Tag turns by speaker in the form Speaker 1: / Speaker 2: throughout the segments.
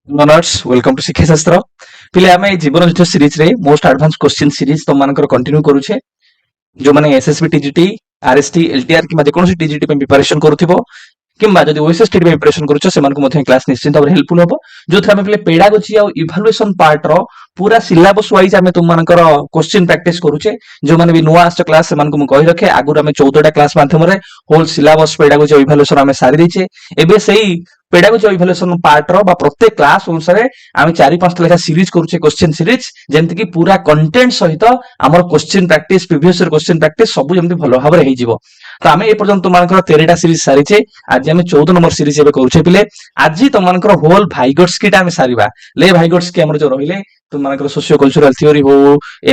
Speaker 1: Learners, welcome to शिक्षा शास्त्र पिले आमे जीवन युद्ध सीरीज रे मोस्ट एडवांस क्वेश्चन सीरीज तो मानकर कंटिन्यू करूछे जो माने एसएसबी टीजीटी आरएसटी एलटीआर कि जेको टीजीटी पे प्रिपरेशन करूथिबो किंबा जदि ओएसएस टीडी पे प्रिपरेशन करूछ सेमान को मध्ये क्लास निश्चित भाବରେ हेल्पफुल होबो जोथि आमे पिले पेडागोजी आ इवैल्यूएशन पार्ट रो पूरा सिलेबस वाइज आमे तुम मानकर क्वेश्चन प्रैक्टिस करूछे जो माने भी नुआ आस्ट क्लास सेमान को म कहि रखे आगुर आमे 14 टा क्लास माध्यम रे होल सिलेबस पेडागोजी इवैल्यूएशन आमे सारी दैछे एबे सेही पेडागोजी इवैल्यूएशन पार्ट रो बा प्रत्येक क्लास अनुसार आमे 4-5 लेखा सीरीज करूछे क्वेश्चन सीरीज जेंति कि पूरा कंटेंट सहित हमर question practice previous year question practice सब जेंति भलो भाबरे हे जिवो तो आमे ए पर्यंत तुमानकर 13 सीरीज सारिछे आज आमे 14 नंबर सीरीज एबे करूछे पिले आज तुमानकर होल भाइगोट्स किटा आमे सारिबा ले भाइगोट्स के हमर जो रहिले तुमानकर सोशियो कल्चरल थ्योरी हो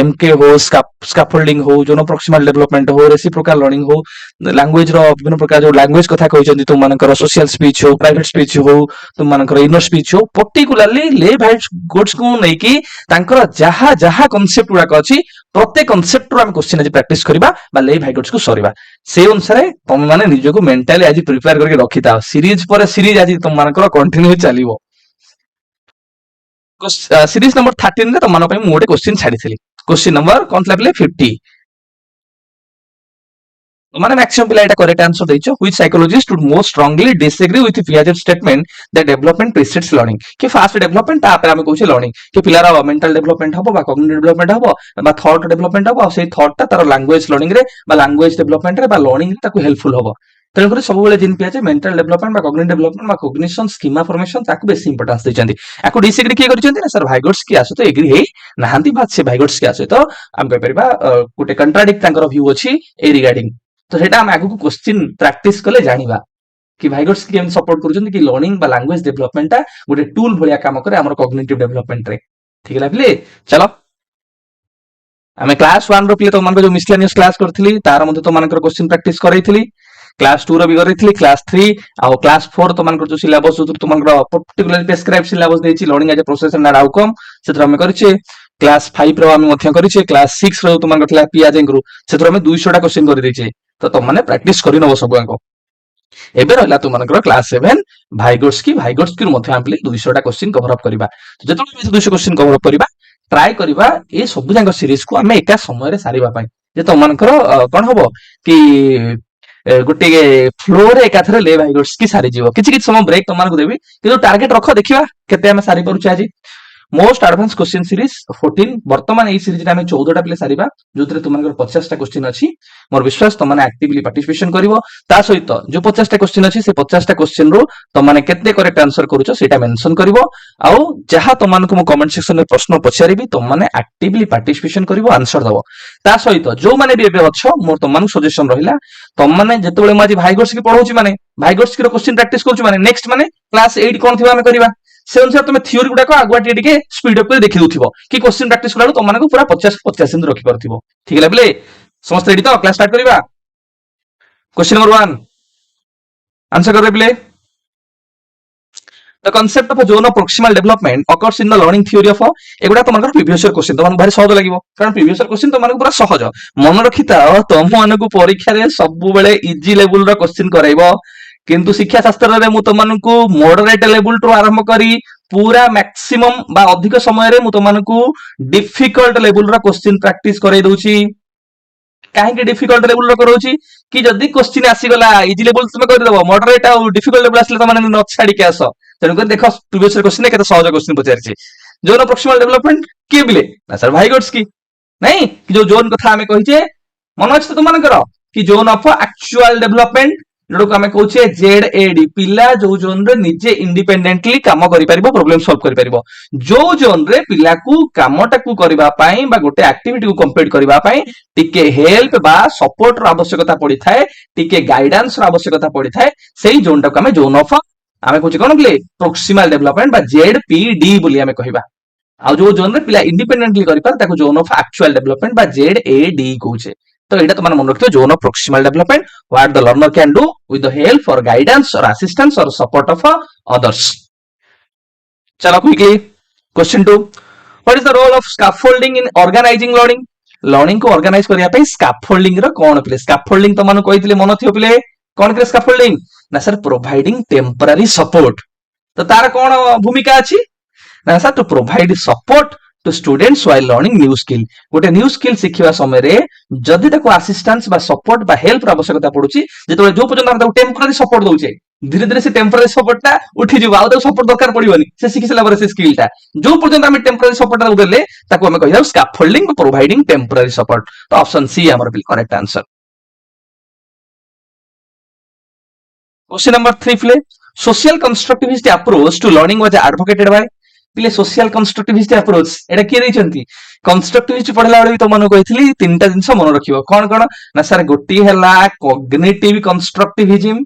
Speaker 1: एमके हो स्कैफोल्डिंग हो जोनो प्रोक्सिमल डेवलपमेंट हो रेसिप्रोकल लर्निंग हो लैंग्वेज रो विभिन्न प्रकार जो लैंग्वेज कथा कहउछन्ती तुमानकर सोशल स्पीच हो प्राइवेट स्पीच हो तुमानकर इनर स्पीच हो पर्टिकुलरली ले भाइगोट्स को नै कि तांकर जहा जहा कांसेप्ट गुडा अछि प्रत्येक कांसेप्ट रो हम क्वेश्चन आज प्रैक्टिस करबा बा ले भाइगोट्स को सरीबा से अनुसार तुम माने निजको मेंटली आज प्रिपेयर करके रखिता सीरीज पर सीरीज आज तुम मानकर कंटिन्यू चलिबो सीरीज नंबर 13 रे तुम मानो पई मु गोटे क्वेश्चन छाडिथिली क्वेश्चन नंबर कोन लाबले 50 माने मैक्सिमम पिला एटा करेक्ट आंसर दैछो which psychologist would most strongly disagree with Piaget statement that development precedes learning कि फास्ट डेवलपमेंट तापर हम कहूछे लर्निंग कि पिलार मेंटल डेवलपमेंट हबो बा कॉग्निटिव डेवलपमेंट हबो बा थॉट डेवलपमेंट हबो आ से थॉट ता तार लैंग्वेज लर्निंग रे बा लैंग्वेज डेवलपमेंट रे बा लर्निंग रे ताको हेल्पफुल हबो तेणुकर सब बेले जिन पियाजे मेंटल डेवलपमेंट बा कॉग्निटिव डेवलपमेंट बा कॉग्निशन स्कीमा फॉर्मेशन ताको बेसी इंपोर्टेंस दैछन्ती आको डिसएग्री किए करछन्ती ना सर भाइगोट्स की आसो तो एग्री हे नाहंती बात से भाइगोट्स की आसो तो हम कहि परिबा गुटे कंट्राडिक्ट तांकर व्यू अछि ए रिगार्डिंग तो सेटा हम आगु क्वेश्चन प्रैक्टिस कले जानिबा कि भाइगोट्स केम सपोर्ट करूछन्ती कि लर्निंग बा लैंग्वेज डेवलपमेंट ता गुटे टूल भलिया काम करे हमर कॉग्निटिव डेवलपमेंट रे ठीक लागले चलो हमें क्लास 1 रो पिले तो मन जो मिसलेनियस क्लास करथिली तार मध्ये तो मानकर क्वेश्चन प्रैक्टिस करैथिली क्लास 2 रो भी करैथिली क्लास 3 आ क्लास 4 तो मानकर जो सिलेबस जो मानकर पर्टिकुलरली प्रेस्क्राइब सिलेबस देछि learning as a process and outcome सेतर हम करछे क्लास 5 रो हम मध्य करछे क्लास 6 रो तो मानकर थला पियाजेंग रो सेतर हम 200 टा क्वेश्चन करि दैछे तो तुम माने प्रैक्टिस करि नबो सब आंको एबे रहला तुम मानकर क्लास 7 भाइगोट्स की मध्य हम 200 टा क्वेश्चन कवर अप करबा तो जतो 200 क्वेश्चन कवर अप करबा ट्राई करबा ए सब जांक सीरीज को हमें एका समय रे सारिबा पई जे तुम मानकर कोन हबो कि गोटे फ्लो रे एकाथरे ले भाइगोट्स की सारी जीवो किछि किछि समय ब्रेक तुम मानको देबी कि टारगेट रखो देखिबा केते हम सारी परुछ आज मोस्ट एडवांस क्वेश्चन सीरीज 14 वर्तमान ए सीरीज रे हम 14 टा प्ले सारिबा जोतरे तुमनकर 50 टा क्वेश्चन अछि मोर विश्वास तुम माने एक्टिवली पार्टिसिपेशन करिवो ता सहित जो 50 टा क्वेश्चन अछि से 50 टा क्वेश्चन रो तुम माने केते करेक्ट आंसर करूछो सेटा मेंशन करिवो आ जहा तुम मानको मो कमेंट सेक्शन में प्रश्न पछारिबी तुम माने एक्टिवली पार्टिसिपेशन करिवो आंसर दबो ता सहित जो माने भी एबे अछो मोर तुम मानको सजेशन रहिला तुम माने जेतेबेले म आज भाइगोट्स की पढौछि माने भाइगोट्स की क्वेश्चन प्रैक्टिस करछु माने नेक्स्ट माने क्लास 8 कोन थिबा हम करिबा से अनुसार तुम थ्योरी गुडा को आगुआ टिके स्पीड अप कर देखि दउथिबो कि क्वेश्चन प्रैक्टिस करला तुम मानको पूरा 50 दिन रखि परथिबो ठीक लागले समस्त रेडी तो क्लास स्टार्ट करिबा क्वेश्चन नंबर 1 आंसर कर play The concept of a zone of proximal development occurs in the learning theory of एगुडा तुमनकर प्रीवियस ईयर क्वेश्चन तुमन भारी सहज लागिवो कारण प्रीवियस ईयर क्वेश्चन तुमन पूरा सहज मन रखिता तुम मानको परीक्षा रे सब बेले इजी लेवल रो क्वेश्चन कराइबो किंतु शिक्षा शास्त्र रे मु तुमनको मॉडरेट लेवल टू आरंभ करी पूरा मैक्सिमम बा अधिक समय रे मु तुमनको डिफिकल्ट लेवल रो क्वेश्चन प्रैक्टिस कराइ दउची काहे के डिफिकल्ट लेवल रो करौची कि जदी क्वेश्चन आसी गला इजी लेवल तुम कर देबो मॉडरेट आ डिफिकल्ट लेवल आसले त माने न छाडी के आसो तेनु कर देखो प्रीवियस ईयर क्वेश्चन केते सहज क्वेश्चन पचारछि जोन प्रोक्सिमल डेवलपमेंट के बिले ना सर भाइगोट्स की नहीं कि जो जोन कथा हमें कहिचे मन अछि त मन करो कि जोन ऑफ एक्चुअल डेवलपमेंट जोडो को हमें कहउचे जेडएडी पिला जो जोन रे निजे इंडिपेंडेंटली काम करि परिबो प्रॉब्लम सॉल्व करि परिबो जो जोन रे पिला को कामटा को करबा पई बा गोटे एक्टिविटी को कंप्लीट करबा पई टिके हेल्प बा सपोर्ट रो आवश्यकता पड़ी थाए टिके गाइडेंस रो आवश्यकता पड़ी थाए सेही जोन टा को हमें जोन ऑफ हमें कहउचे कोन बोले प्रोक्सिमल डेवलपमेंट बा जेडपीडी बोली हमें कहिबा आ जो जोन रे पिला इंडिपेंडेंटली करि पर ताको जोन ऑफ एक्चुअल डेवलपमेंट बा जेडएडी कहउचे तो एटा तुम मन रखियो zone of proximal development what the learner can do with the help और गाइडेंस और असिस्टेंस और सपोर्ट ऑफ अदर्स चलो quickly question 2 what is the role of scaffolding in organizing learning learning को ऑर्गेनाइज करिया पे स्कैफोल्डिंग रो कोन प्ले स्कैफोल्डिंग तो मन कहितले मन थियो प्ले कोन के स्कैफोल्डिंग ना सर प्रोवाइडिंग टेम्पररी सपोर्ट तो तार कोन भूमिका अछि ना sir to provide support to students while learning new skill गोटे न्यू स्किल शिखिबा समय रे जदि ताको असिस्टेंस बा सपोर्ट बा हेल्प र आवश्यकता पड़ुची जेतो जो पर्यंत हम ताको टेम्पररी सपोर्ट दउचे धीरे धीरे से टेम्पररी सपोर्ट टा उठी जिवो आ ताको सपोर्ट दरकार पड़िबोनी से शिखि सला पर से स्किल टा जो पर्यंत हम टेम्पररी सपोर्ट टा देले ताको हम कहिया स्कैफोल्डिंग प्रोवाइडिंग टेम्पररी सपोर्ट तो ऑप्शन सी हमर बिल करेक्ट आंसर क्वेश्चन नंबर 3 प्ले social constructivist approach to learning was advocated by पिले सोशल कंस्ट्रक्टिविस्ट अप्रोच एटा किए दैछंती कंस्ट्रक्टिविस्ट पढ़ला बेले तो मन कहितली तीनटा जिंस मन रखिबो कोन कोन ना सर गोटी हला कॉग्निटिव कंस्ट्रक्टिविज्म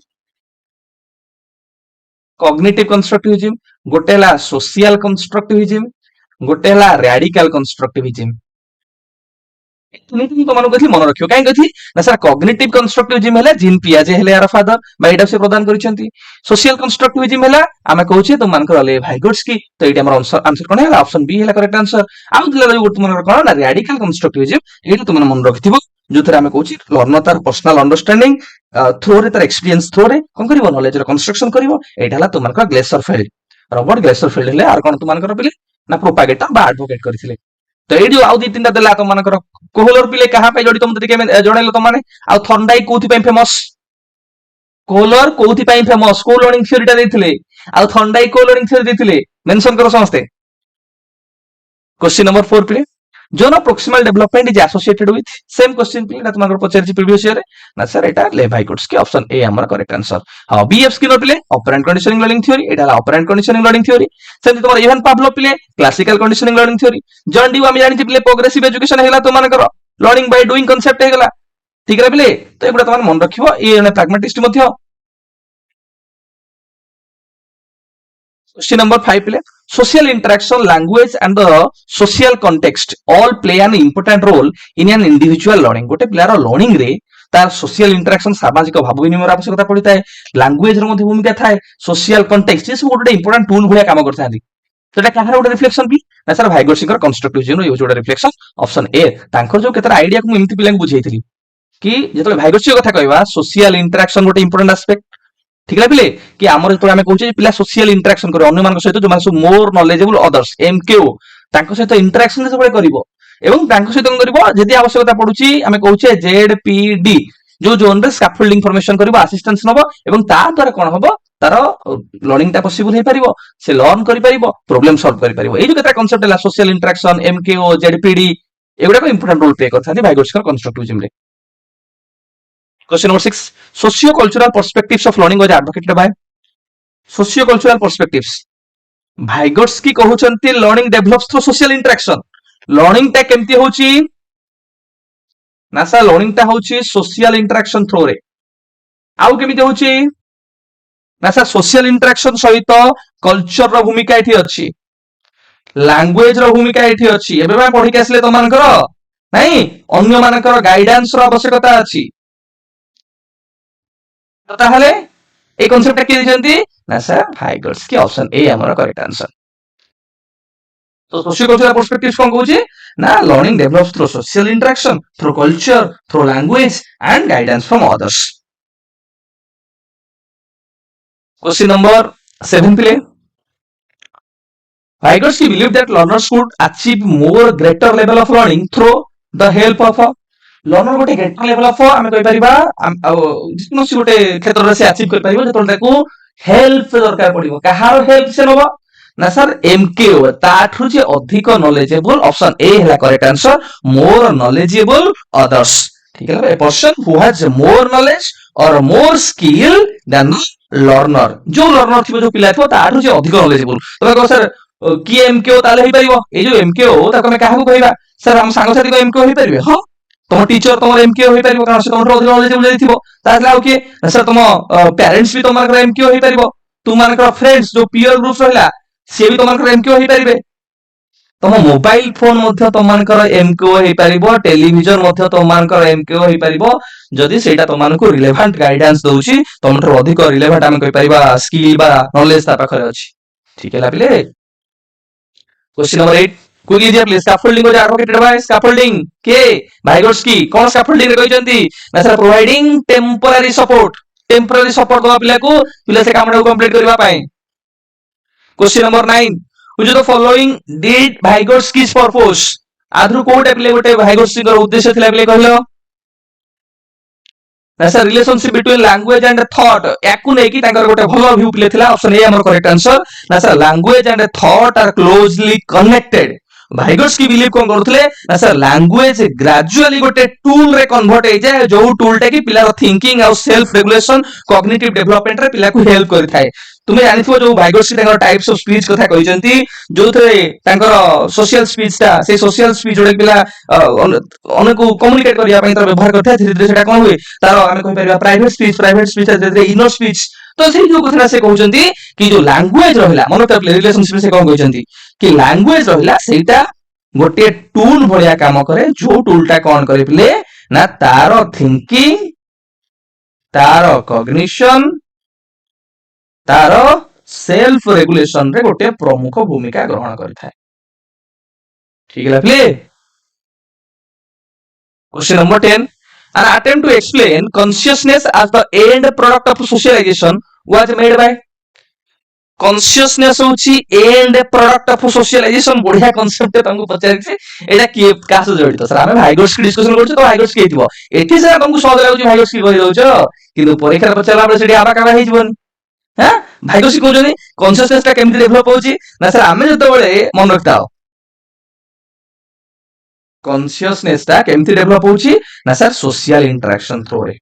Speaker 1: गोटे हला सोशल कंस्ट्रक्टिविज्म गोटे हला रैडिकल कंस्ट्रक्टिविज्म तो मन कहि मन रखियो काहे कहि ना सर कॉग्निटिव कंस्ट्रक्टिविज्म हला जीन पियाजे हले यार फादर बाइडा से प्रदान करिसंती सोशल कंस्ट्रक्टिविज्म हला आमे कहूचे तुम मान करले भाइगोट्स्की तो एटा हमर आंसर कोन हला ऑप्शन बी हला करेक्ट आंसर आउ दिला गोट मन कोन ना रैडिकल कंस्ट्रक्टिविज्म एटा तुम मन रखिथिबो जो थरे आमे कहूची लर्नर तार पर्सनल अंडरस्टैंडिंग थ्रो रे तार एक्सपीरियंस थ्रो रे कोन करिवो नॉलेज रे कंस्ट्रक्शन करिवो एटा हला तुम मान कर Glaser field Robert Glaser field हले आर कोन तुम मान कर पिले ना प्रोपागेटर बा एडवोकेट करथिले तो एडी आउ दी तीनटा देला तुम मान कर कोहलर पिले कहा पे जोडी तुम तरीके में जणैलो तुम माने आ थंडाई कोथि पे फेमस कोहलर कोथि पे फेमस को लर्निंग थ्योरी टा देथिले आ थंडाई को लर्निंग थ्योरी देथिले मेंशन करो समस्ते क्वेश्चन नंबर 4 पिले zone proximal development is associated with same question पिले तुमको पचारछि प्रीवियस ईयर ना सर एटा लेवी-गोट्स्की ऑप्शन ए हमर करेक्ट आंसर हां बीएफ स्किनर पिले ऑपरेंट कंडीशनिंग लर्निंग थ्योरी एटा operant conditioning learning theory same तुम इवन पावलोव पिले classical conditioning learning theory John D हम जानि पिले प्रोग्रेसिव एजुकेशन हेला तुमको लर्निंग बाय डूइंग कांसेप्ट हेगला ठीक रे पिले तो एगुडा तुम मन रखिबो ए ने प्रैग्मेटिस्ट मध्य क्वेश्चन नंबर 5 पिले social interaction language and the social context all play an important role in an individual learning गोटे पिलार लर्निंग रे तार सोशल इंटरेक्शन सामाजिक भाव विनिमय आवश्यकता पड़ी थाए लैंग्वेज रो मध्ये भूमिका थाए सोशल कॉन्टेक्स्ट ये सब गोटे इंपोर्टेंट टूल भलिया काम करथांती सेटा काहर गोटे रिफ्लेक्शन भी ना सर भाइगोट्स्की कर कंस्ट्रक्टिविज्म रो गोटे रिफ्लेक्शन ऑप्शन ए तांकर जो केतर आईडिया को एमती पिलांग बुझेइथिली कि जेतले भाइगोट्स्की कथा कहबा सोशल इंटरेक्शन गोटे इंपोर्टेंट एस्पेक्ट ठीक है पिले कि आमर जो आम कहूँ पिला सोशल इंटरेक्शन कर अन्य मान सहित जो सब मोर नॉलेजेबल अदर्स एमकेओ तांको सहित इंटरेक्शन सब करिवो एवं तांको सहित करिवो जदि आवश्यकता पडुची आमे कहूचे जेडपीडी जो जोन रे स्कैफोल्डिंग फॉर्मेशन करिवो असिस्टेंस नबो एवं ता द्वारा कोन हबो तार लर्निंग टा पॉसिबल हे परिवो से लर्न करि परिवो प्रॉब्लम सॉल्व करि परिवो ए जो केता कांसेप्ट हला सोशल इंटरेक्शन एमकेओ जेडपीडी एगुडा को इंपोर्टेंट रोल प्ले करथानी भाइगोट्स्की कंस्ट्रक्टिविज्म रे question number 6 socio-cultural perspectives of learning was advocated by socio-cultural perspectives Vygotsky कहउचंती learning develops through social interaction learning टा केमती होची ना सा लर्निंग टा होची सोशल इंटरेक्शन थ्रू रे आउ केमिति होची ना सा सोशल इंटरेक्शन सहित कल्चर रो भूमिका एठी अछि लैंग्वेज रो भूमिका एठी अछि एबे बा पढि के आसले तो मानकर नाही अन्य मानकर गाइडेंस रो आवश्यकता अछि तो ताहले ए कांसेप्ट के दिजंती ना सर भाइगोट्स्की ऑप्शन ए हमर करेक्ट आंसर तो सोशियो कल्चरल पर्सपेक्टिव्स कोन कहूची ना learning develops through social interaction through culture through language and guidance from others question number 7 प्ले Vygotsky believe that learners should achieve more greater level of learning through the help of learner गोटे greater level of आमे कहि परिबा जितनोसी गोटे क्षेत्र रे से achieve कर परिबो जतन ताको हेल्प दरकार पड़िबो कहार हेल्प से नबो ना सर एमकेओ ताठु जे अधिक नॉलेजेबल ऑप्शन ए हैला correct answer more knowledgeable others ठीक है a person who has more knowledge और मोर स्किल देन लर्नर जो लर्नर थिबो जो पिला थिबो ताठु जे अधिक नॉलेजेबल तो कहो सर की एमकेओ ताले होई परिबो ए जो एमकेओ ताको हम काहा को कहबा सर हम सांग साथी को एमकेओ होई परिबे हां तुम टीचर तुम एमकेओ होई परिबो कारण से तुम अधिक नॉलेजेबल जै थिबो ताले आउ के सर तुम पेरेंट्स भी तुम एमकेओ होई परिबो तुम मानकर फ्रेंड्स जो पीयर ग्रुप रहला से भी तुम एमकेओ होई परिबे तुम मोबाइल फोन मध्य तुम एमकेओ होई परिबो टेलीविजन मध्य तुम एमकेओ होई परिबो जदि सेटा तुम रिलेवेंट गाइडेंस दउची तुम अधिक रिलेवेंट हम कहि परिबा स्किल बा नॉलेज ता पाखरे अछि ठीक है ला पिले question number 8 quickly dear please scaffolding was advocated by scaffolding के भाइगोट्स्की कोन स्कैफोल्डिंग रे कहिसंती ना सर प्रोवाइडिंग टेम्पररी सपोर्ट दवा पिला को पिला से काम कंप्लीट करबा पाए question number 9 which of the following did Vygotsky's purpose? आधुरु कोटा पिले गोटे Vygotsky ର उद्देश्य थिला पिले कहलो ना sir relationship between language and thought याकू नै कि तांकर गोटे भलो व्यू पिले थिला ऑप्शन ए हमर करेक्ट आंसर ना sir language and thought are closely connected Vygotsky believe कोन करथले ना सर लैंग्वेज ग्रेजुअली गोटे टूल रे कन्वर्ट हे जाय जो टूल टा कि पिला थिंकिंग आ सेल्फ रेगुलेशन कॉग्निटिव डेवलपमेंट रे पिला को हेल्प करि थाए तुमे जानिथिबो जो भाइगोट्स्की तांकर टाइप्स ऑफ स्पीच कथा कहिसंती जो थे तांकर सोशल स्पीच ता से सोशल स्पीच जोडे पिला अनेक कम्युनिकेट करिया पई तर व्यवहार करथाय धीरे धीरे सेटा कोन होय तार आमे कहि परिबा प्राइवेट स्पीच धीरे इनर स्पीच तो से जो कथा से कहउचंती कि जो लैंग्वेज रहला मन तो रिलेशनशिप से कोन कहउचंती कि लैंग्वेज रहला सेटा गोटे टूल भलिया काम करे जो टूलटा कोन करे पिले ना तार थिंकिंग तार कॉग्निशन तार सेल्फ रेगुलेशन रे गोटे प्रमुख भूमिका ग्रहण करथाय ठीक है पिले question number 10 an attempt to explain consciousness as the end product of socialization was made by consciousness होची end product of socialization बढ़िया कांसेप्ट तंगु पचारि छी एटा की कास जड़ित सर हमें भाइगोट्स्की डिस्कशन करछु तो भाइगोट्स्की हेतिबो एठी सर तंगु सहज लागु भाइगोट्स्की कहि दउछ किंतु परीक्षा पचारला बळे सेठी आबा काबा हे जीवन हां भाइगोट्स्की कहउजनी कॉन्शियसनेस ता केमति डेवलप होची ना सर हमें जतो बळे मन रखताओ कॉन्शियसनेस ता केमति डेवलप होची ना सर सोशल इंटरेक्शन थ्रू रे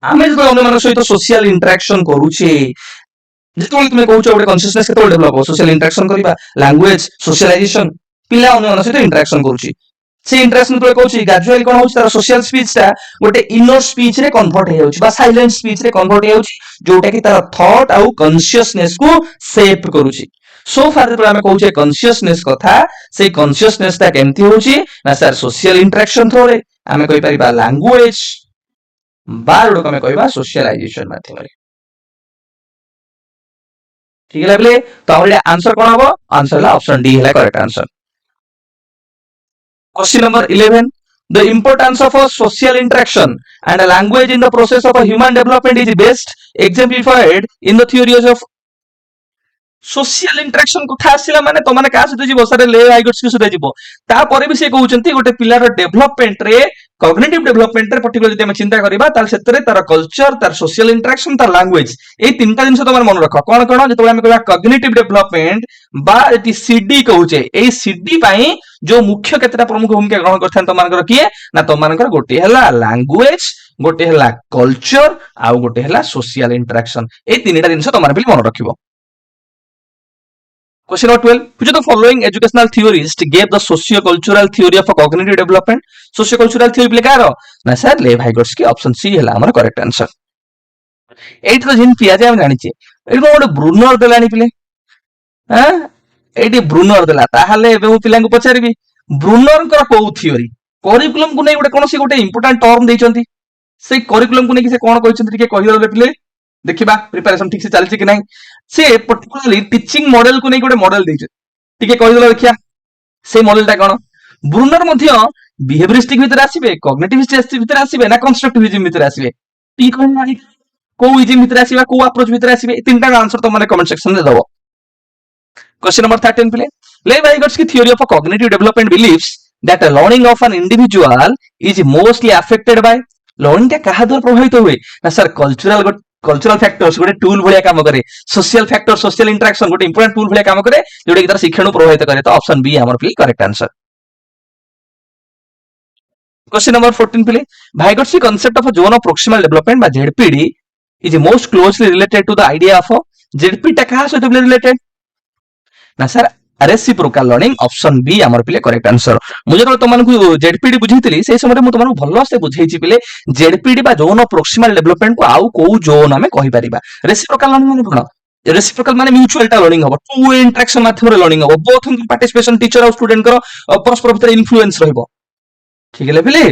Speaker 1: आमे जो अन्य मान सहित सोशल इंटरेक्शन करूचे जेतोले तुमे कहउछ ओटे कॉन्शियसनेस केतोले डेवलप हो सोशल इंटरेक्शन करिबा लैंग्वेज सोशलाइजेशन पिला अन्य मान सहित इंटरेक्शन करूची से इंटरेक्शन तो कहउची ग्रेजुअली कोन होउछ तार सोशल स्पीच ता गोटे इनर स्पीच रे कन्वर्ट हे होउची बा साइलेंट स्पीच रे कन्वर्ट हे होउची जोटा कि तार थॉट आउ कॉन्शियसनेस को शेप करूची सो फार जो आमे कहउचे कॉन्शियसनेस कथा से कॉन्शियसनेस ता केमति होउची ना सर सोशल इंटरेक्शन थ्रू रे आमे कहि परिबा लैंग्वेज बार को कहबा सोशलाइजेशन माध्यम रे ठीक है ले तो हमरे आंसर कोन हबो आंसर ला ऑप्शन डी है correct answer question number 11 the importance of a social interaction and a language in the process of a human development is best exemplified in the theories of social interaction कथा आसिला माने तो माने का सहित जीवो sir ले भाइगोट्स्की सहित जीवो ता परे भी से कहउचंती गोटे पिलार डेवलपमेंट रे कॉग्निटिव डेवलपमेंट रे पर्टिकुलर जदि हम चिंता करिबा ताल सेतरे तार कल्चर तार सोशल इंटरेक्शन तार लैंग्वेज ए तीनटा जिंस तो मन रख कोन कोन जतो हम कहबा कॉग्निटिव डेवलपमेंट बा एटी सीडी कहउचे ए सीडी पई जो मुख्य केतरा प्रमुख भूमिका ग्रहण करथन तो मानकर किए ना तो मानकर गोटे हला लैंग्वेज गोटे हला कल्चर आ गोटे हला सोशल इंटरेक्शन ए तीनटा जिंस तो मान मन रखिबो Question number 12. Which of the following educational theorists gave the socio-cultural theory of a cognitive development? Socio-cultural theory play car ना सर ले भाइगोट्स्की ऑप्शन सी हैला हमर करेक्ट आंसर 8 तो जिन पिया जे हम जानि छी एठी को ब्रूनर देलानी पिले हां एठी ब्रूनर देला ताहाले एबे मु पिलांको पचारिबी ब्रूनर कर को थियोरी करिकुलम को नै गोटे कोनोसी गोटे इंपोर्टेंट टर्म दैचंती से करिकुलम को नै कि से कोन कहिसंती के कहियो पिले देखिबा प्रिपरेशन ठीक से चलछि कि नै से पर्टिकुलरली टीचिंग मॉडल को नै गोटे मॉडल दैछ ठीक है कहिदला देखिया से मॉडलटा कोन ब्रूनर मध्य बिहेवियरिस्टिक भीतर आसीबे कॉग्निटिविस्ट भीतर आसीबे ना कंस्ट्रक्टिविज्म भीतर आसीबे टी कोन नाही को इज्म भीतर आसीबा को अप्रोच भीतर आसीबे तीनटा आंसर तो माने कमेंट सेक्शन में दबो क्वेश्चन नंबर 13 प्ले ले Vygotsky theory of cognitive development believes that learning of an individual is mostly affected by learning का कहा द्वारा प्रभावित हुए ना सर कल्चरल फैक्टर्स गोटे टूल भलिया काम करे सोशल फैक्टर सोशल इंटरेक्शन गोटे इंपोर्टेंट टूल भलिया काम करे जोडे कि तार शिक्षण प्रभावित करे तो ऑप्शन बी हमर प्ले करेक्ट आंसर क्वेश्चन नंबर 14 प्ले Vygotsky concept of zone of proximal development by ZPD is most closely related to the idea of ZP टा कहा से रिलेटेड ना sir reciprocal learning option B हमर पिले करेक्ट आंसर मुझे तो तमन को जेडपीडी बुझैतली से समय मु तमन भलो से बुझैछि पिले जेडपीडी बा जोन ऑफ प्रोक्सिमल डेवलपमेंट को आउ को जोन हमें कहि परिबा रेसिप्रोकल लर्निंग माने कोन रेसिप्रोकल माने म्यूचुअल टा लर्निंग हो टू इंटरेक्शन माध्यम रे लर्निंग हो बोथ पार्टिसिपेशन टीचर और स्टूडेंट को परस्पर भीतर इन्फ्लुएंस रहबो ठीक है पिले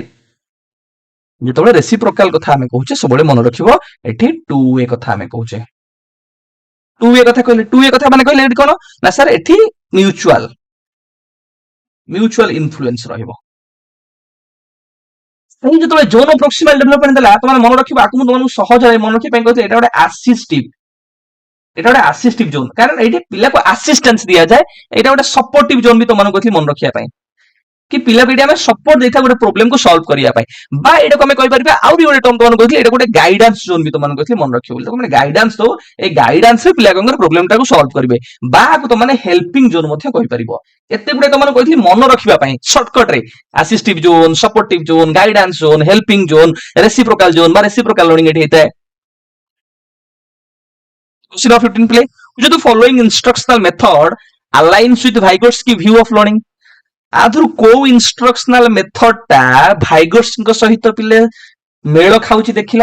Speaker 1: जेतबे रेसिप्रोकल कथा हमें कहूचे सबले मन रखिबो एठी टू वे कथा हमें कहूचे टू वे कथा कहले टू वे कथा माने कहले कोन ना सर एठी म्यूचुअल इन्फ्लुएंस रहइबो सही जेतबे जोन ऑफ प्रोक्सिमल डेवलपमेंट देला त माने मन रखिबो आकु मन सहज है मन रखि पय कहते एटा गोटे असिस्टिव এটা ଗୋଟେ ଆସିଷ୍ଟିଭ ଜୋନ୍, କାରଣ ଏଇଠି ପିଲାକୁ ଆସିଷ୍ଟାନ୍ସ ଦିଆଯାଏ। ଏଇଟା ଗୋଟେ ସପୋର୍ଟିଭ ଜୋନ୍ ବି ତମମାନଙ୍କୁ କହିଥିଲି ମନେ ରଖିବା ପାଇଁ, कि पिला भी आम सपोर्ट देता गोटे प्रोब्लेम को सॉल्व करने बा एटा आम कहीपर आउरी गोटे टर्म तुम कहते हैं गोटे गाइडेंस जोन भी तुमको कहते मन रखिए तो मैंने गाइडेंस दो ए गाइडेंस रे पिला प्रोब्लेम टाको सॉल्व करेंगे बा तुम मैंने हेल्पिंग जोन कहीपर एत गुड़े तुमको कहते मन रखापी सर्टकट रे assistive zone, supportive zone, guidance zone, helping zone, reciprocal zone बा रेसिप्रोकाल लर्निंग एटी होता है। क्वेश्चन ऑफ 15 प्ले जो the following instructional method aligns with Vygotsky view of learning आधुर को इंस्ट्रक्शनल मेथड टा वाइगोट्स्की सहित पिले मेल खाऊची देखिल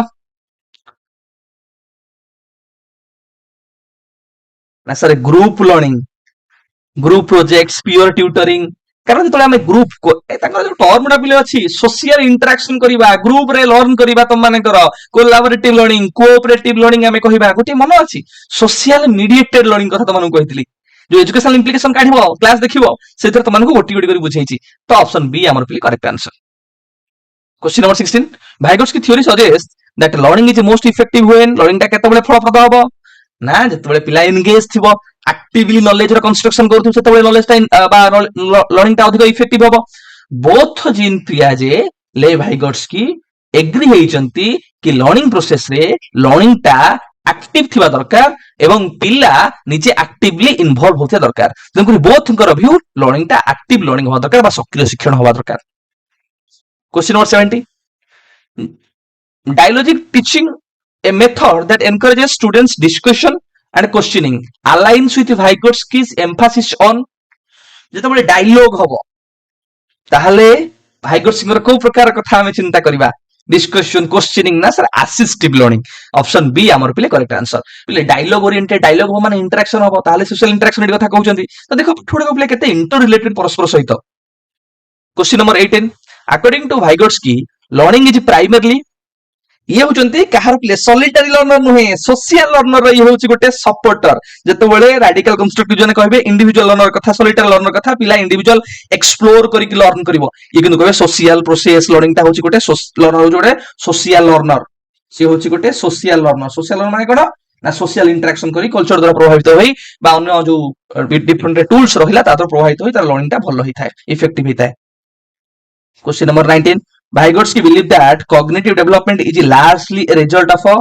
Speaker 1: ना sir group learning, group projects, peer tutoring, कारण जो आम ग्रुप जो टर्म पिले अच्छी सोशल इंटरेक्शन करवा ग्रुप रे लर्न करवा तुम मानकर कोलाबोरेटिव लर्निंग, कोऑपरेटिव लर्निंग आम कहबा गोटे मन अच्छी सोशल मीडिएटेड लर्निंग कथा तुमको कहती जो एजुकेशनल इंप्लिकेशन काढिबो क्लास देखिबो सेतिर तुमको गोटी गोटी करी बुझेइछि तो ऑप्शन बी हमर पिले correct answer. Question number 16 Vygotsky theory suggest that learning is most effective when learning टा केतेबेले फलप्रद हबो ना जेतेबेले पिला एंगेज थिबो एक्टिवली नॉलेज रो कंस्ट्रक्शन करथु सेतेबेले नॉलेज टा बा लर्निंग टा अधिक इफेक्टिव हबो। बोथ जीन पियाजे ले वाइगोट्स्की एग्री हेइचंती कि लर्निंग प्रोसेस रे लर्निंग टा एक्टिव थिबा दरकार एवं पिला निजे एक्टिवली इन्वॉल्व होते दरकार तेणुकरी बोथଙ୍କର व्यू लर्निंग टा एक्टिव लर्निंग होवा दरकार बा सक्रिय शिक्षण होवा दरकार। Question number 70 dialogic teaching a method that encourages students discussion and questioning aligns with Vygotsky's emphasis on जेतेबेले डायलॉग हबो ताहले वाइगोट्स्कीଙ୍କର को प्रकार कथा हम चिंता करबा डिस्कशन क्वेश्चनिंग ना sir assistive learning option B हमर पिले करेक्ट आंसर। पिले डायलॉग ओरिएंटेड डायलॉग हो माने इंटरेक्शन हो ताले सोशल इंटरेक्शन एडी कथा कहउचंती तो देखो थोड़े पिले केते इंटर रिलेटेड परस्पर सहित। Question number 18 according to Vygotsky learning is primarily ये होचंती कहार पिले सॉलिटरी लर्नर नुहे सोशल लर्नर ये होची गोटे सपोर्टर जेतेबेले रैडिकल कंस्ट्रक्टिव जने कहबे इंडिविजुअल लर्नर कथा सॉलिटरी लर्नर कथा पिला इंडिविजुअल एक्सप्लोर करी कि लर्न करिवो ये किनु कहबे सोशल प्रोसेस लर्निंग ता होची गोटे लर्नर जोडे सोशल लर्नर से होची गोटे सोशल लर्नर माने कोन ना सोशल इंटरेक्शन करी कल्चर द्वारा प्रभावित होई बा अन्य जो डिफरेंट टूल्स रहिला ता द्वारा प्रभावित होई तार लर्निंग ता भलो होई थाए इफेक्टिव होई थाए। Question number 19 Vygotsky believed that cognitive development is largely a result of a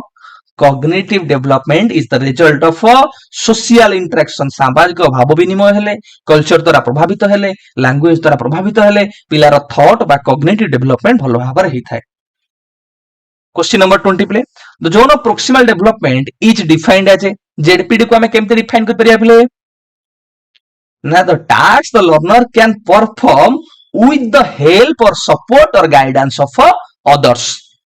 Speaker 1: cognitive development is the result of a social interaction सामाजिक भाव विनिमय हेले कल्चर द्वारा प्रभावित हेले लैंग्वेज द्वारा प्रभावित हेले पिलार थॉट बा कॉग्निटिव डेवलपमेंट भलो भाबरे हि थाए। क्वेश्चन नंबर 20 प्ले the zone of proximal development is defined as a ZPD को हमें केमते डिफाइन कर परिया प्ले ना the task the learner can perform with the help or support or guidance of others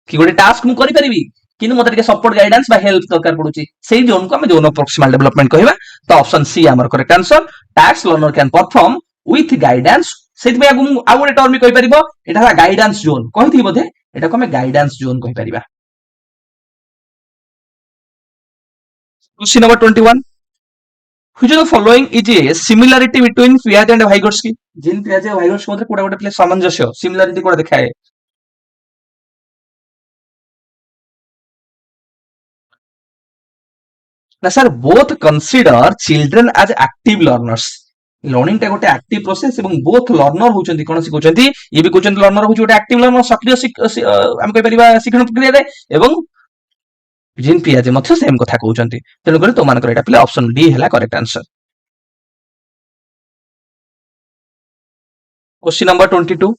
Speaker 1: कि गोटे टास्क मु करि परिबी किनु मते के सपोर्ट गाइडेंस बा हेल्प दरकार पडुची सेही जोन को हम जोन ऑफ प्रोक्सिमल डेवलपमेंट कहबा तो ऑप्शन सी हमर correct answer task learner can perform with guidance सेति में आ गोटे टर्म कहि परिबो एटा गाइडेंस जोन कहिथि बोधे एटा को हम गाइडेंस जोन कहि परिबा। Question number 21 Which of the following is a similarity between Piaget and Vygotsky? जिन Piaget और Vygotsky मध्य कोड़ा कोड़ा प्ले सामंजस्य सिमिलरिटी कोड़ा दिखाए ना sir both consider children as active learners learning टा गोटे एक्टिव प्रोसेस एवं बोथ लर्नर होचंती कोन से कोचंती ये भी कोचंती लर्नर होची गोटे एक्टिव लर्नर सक्रिय हम कहि परिबा शिक्षण प्रक्रिया रे एवं जिन पियाजे मध्य सेम कथा कहउचंती तेनु करे तो मानकर एटा पिले ऑप्शन डी हैला करेक्ट आंसर। क्वेश्चन नंबर 22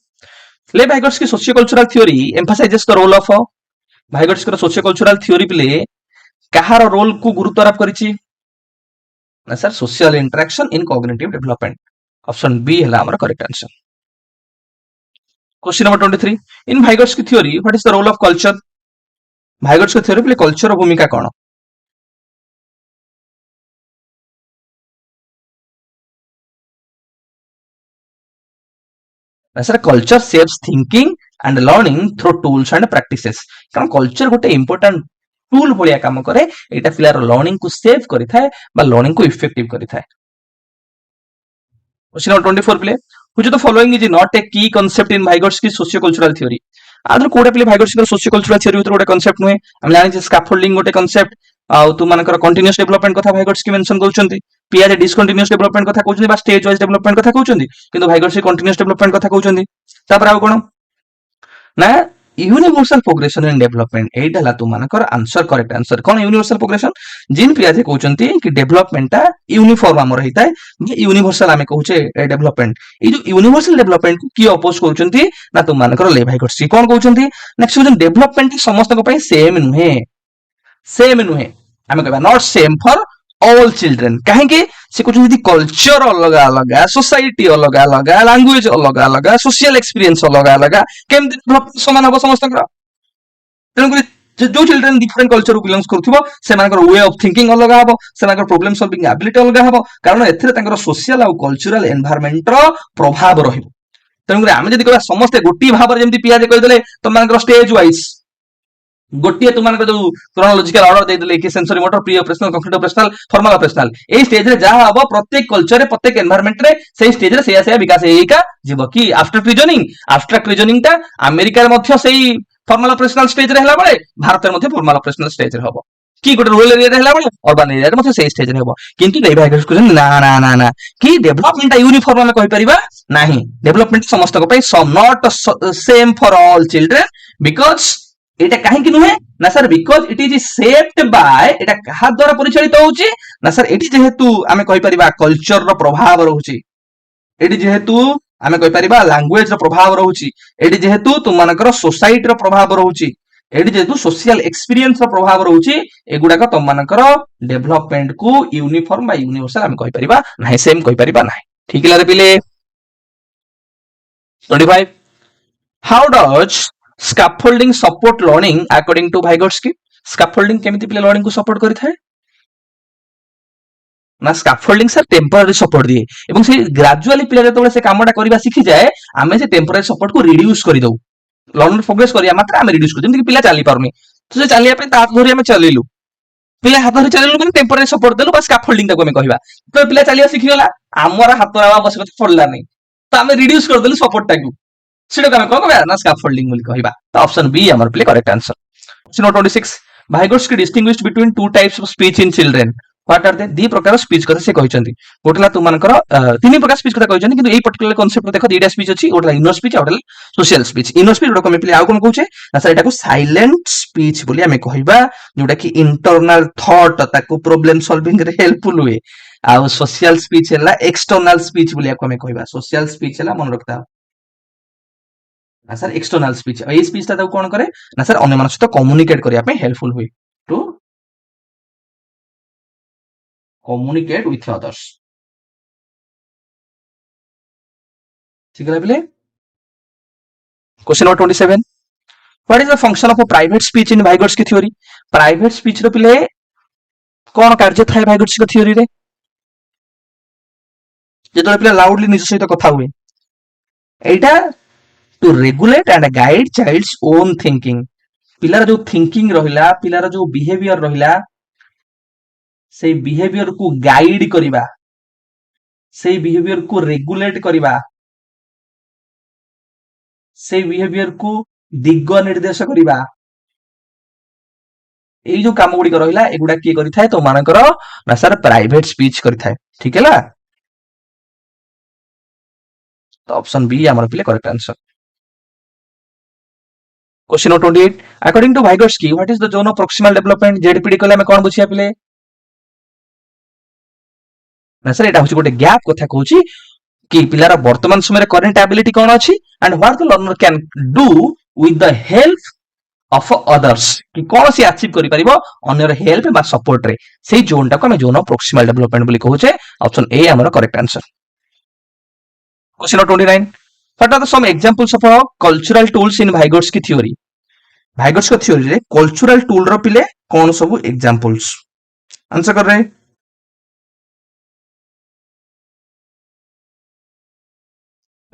Speaker 1: ले Vygotsky socio cultural theory emphasises the role of Vygotsky socio cultural theory पिले कहार रोल को गुरुत्व आरोप करिछि ना sir social interaction in cognitive development option B हैला हमर correct answer. Question number 23 in Vygotsky theory what is the role of culture Vygotsky theory पिले कल्चर भूमिका कोन sir culture shapes thinking and learning through tools and practices कारण culture गोटे important tool भलिया काम करे एटा पिलार लर्निंग को सेव करि थाए बा लर्निंग को इफेक्टिव करि थाए। Question number 24 play which of the following is not a की कांसेप्ट इन वाइगोट्स्की सोशियो कल्चरल थ्योरी आदर कोडे प्ले वाइगोट्स्की सोशियो कल्चरल थ्योरी उतर गोटे कांसेप्ट नुहे हम जानि जे स्कैफोल्डिंग गोटे कांसेप्ट ଆଉ ତୁମାନଙ୍କର କଣ୍ଟିନ୍ୟୁଅସ୍ ଡେଭଲପମେଣ୍ଟ କଥା ଭାଇଗୋଟ୍ସ୍କି ମେନସନ କରୁଛନ୍ତି। ପିଆଜେ ଡିସକଣ୍ଟିନ୍ୟୁଅସ୍ ଡେଭଲପମେଣ୍ଟ କଥା କହୁଛନ୍ତି ବା ଷ୍ଟେଜ ୱାଇଜ ଡେଭଲପମେଣ୍ଟ କଥା କହୁଛନ୍ତି, କିନ୍ତୁ ଭାଇଗୋଟ୍ସ୍କି କଣ୍ଟିନ୍ୟୁଅସ୍ ଡେଭଲପମେଣ୍ଟ କଥା କହୁଛନ୍ତି। ତାପରେ ଆଉ କଣ ନା universal progression in development Etah La तुमानकर answer correct answer कौन यूनिवर्सल प्रोग्रेशन जिन पियाजे कहउचंती कि डेवलपमेंट ता यूनिफॉर्म हमर हिताय यूनिवर्सल आमे कहउचे डेवलपमेंट ए जो यूनिवर्सल डेवलपमेंट को की अपोज करउचंती ना तुमानकर ले भाई गटसी कोन कहउचंती नेक्स्ट कहउचंती डेवलपमेंट समस्त को पई सेम नुहे आमे कहबा not same for all children काहे कि से कुछ यदि कल्चर अलग अलग सोसाइटी अलग अलग लैंग्वेज अलग अलग सोशल एक्सपीरियंस अलग अलग केमती समान हम समस्त तेणुक जो चिल्ड्रेन डिफरेंट कल्चर बिलोंग्स करथिबो सेमानकर वे ऑफ थिंकिंग अलग हबो सेमानकर प्रॉब्लम सॉल्विंग एबिलिटी अलग हबो कारण एथरे तांकर सोशल आ कल्चरल एनवायरनमेंट रो प्रभाव रहिबो तेणुक आमे जदि कहबा समस्त गोटी भाबर जेमति पियाजे कहि देले तमानकर स्टेज वाइज गोटे तुमको जो क्रोनोलॉजिकल ऑर्डर दे देले कि sensory motor pre operational complete operational formal operational a stage रे जहां हबो प्रत्येक कल्चर रे प्रत्येक एनवायरनमेंट रे सेही स्टेज रे सेया विकास हेइका जीव कि आफ्टर रीजनिंग ता अमेरिका रे मध्य सेही फॉर्मल ऑपरेशनल स्टेज रे हला बळे भारत रे मध्य फॉर्मल ऑपरेशनल स्टेज रे हबो कि गोटे रूरल एरिया रे हला बळे अर्बन एरिया रे मध्य सेही स्टेज रे हबो किंतु नै भाई क्वेश्चन ना ना ना ना कि डेवलपमेंट यूनिफॉर्म में कहि परिबा नाही डेवलपमेंट समस्त को पई सम not same for all children because एटा काहे कि नुहे ना sir because it is shaped by एटा कहा द्वारा परिचालित होउची ना सर एटी जेहेतु आमे कहि परिबा कल्चर रो प्रभाव रहउची एटी जेहेतु आमे कहि परिबा लैंग्वेज रो प्रभाव रहउची एटी जेहेतु तुमनकर सोसाइटी रो प्रभाव रहउची एटी जेहेतु सोशल एक्सपीरियंस रो प्रभाव रहउची एगुडा का तुमनकर डेवलपमेंट को यूनिफॉर्म बा यूनिवर्सल आमे कहि परिबा नाही सेम कहि परिबा नाही ठीक लारे पिले 25 how does scaffolding support learning according to Vygotsky scaffolding केमिति पिले लर्निंग को सपोर्ट करि थाए ना स्कैफोल्डिंग सर टेम्पररी सपोर्ट दिए एवं से ग्रेजुअली पिले जतबे से कामटा करबा सिखि जाए आमे से टेम्पररी सपोर्ट को रिड्यूस करि दउ लर्नर प्रोग्रेस करिया मात्र आमे रिड्यूस करि जेंति पिला चाली पारुनी तो से चालिया पे तात धरि आमे चलिलु पिला हाथ धरि चलिलु माने टेम्पररी सपोर्ट देलु बस स्कैफोल्डिंग ताको आमे कहिबा तो पिला चालिया सिखि गला हमर हाथ रवा बस कत पड़ला नै तो आमे रिड्यूस कर देलु सपोर्ट ताको सेटा आमे कोन कहबा ना स्कैफोल्डिंग बोली कहिबा तो ऑप्शन बी हमर प्ले correct answer question 26 Vygotsky distinguished between two types of speech in children what are they दी प्रकार स्पीच कथा से कहिसंती गोटला तुमनकर तीन प्रकार स्पीच कथा कहिसंती किंतु एई पर्टिकुलर कांसेप्ट देखो दीटा स्पीच अछि गोटला इनर स्पीच आ गोटला सोशल स्पीच इनर स्पीच गोटा कमे प्ले आ कोन कहूचे ना सर एटा को साइलेंट स्पीच बोली हमें कहिबा जोटा कि इंटरनल थॉट ताको प्रॉब्लम सॉल्विंग रे हेल्पफुल हुए आ सोशल स्पीच हला एक्सटर्नल स्पीच बोली हमें कहिबा सोशल स्पीच हला मन रखता ना sir external speech a speech ता कोन करे ना सर अन्य मानस सहित कम्युनिकेट करिया पे हेल्पफुल हुए टू कम्युनिकेट विथ अदर्स ठीक है पिले question number 27 what is the function of a private speech in Vygotsky theory private speech रो पिले कोन कार्य थाए भाइगोट्स्की थ्योरी रे जेतो पिले लाउडली निज सहित कथा हुए एटा to regulate and guide child's own thinking पिलार जो थिंकिंग रहिला पिलार जो बिहेवियर रहिला से बिहेवियर को गाइड करिबा से बिहेवियर को रेगुलेट करिबा से बिहेवियर को दिग निर्देश करिबा एई जो काम गुडी रहिला एगुडा की करि थाए तो मानकर ना सर प्राइवेट स्पीच करि थाए ठीक है ला तो ऑप्शन बी हमर पिले correct answer question 28 according to Vygotsky what is the zone of proximal development ZPD कहले हम कोन बुझिया पिले ना सर एटा होची गोटे गैप कथा कहूची कि पिलार वर्तमान समय करेंट एबिलिटी कोन अछि and what the learner can do with the help of others कि कोन से अचीव करि परिबो अन्यर हेल्प बा सपोर्ट रे सेही जोन टा को हम जोन ऑफ प्रॉक्सिमल डेवलपमेंट बोली कहूचे ऑप्शन ए हमर correct answer question 29 what are the some examples of cultural tools in Vygotsky theory Vygotsky theory रे कल्चरल टूल रो पिले कोन सब एग्जांपल्स आंसर कर रहे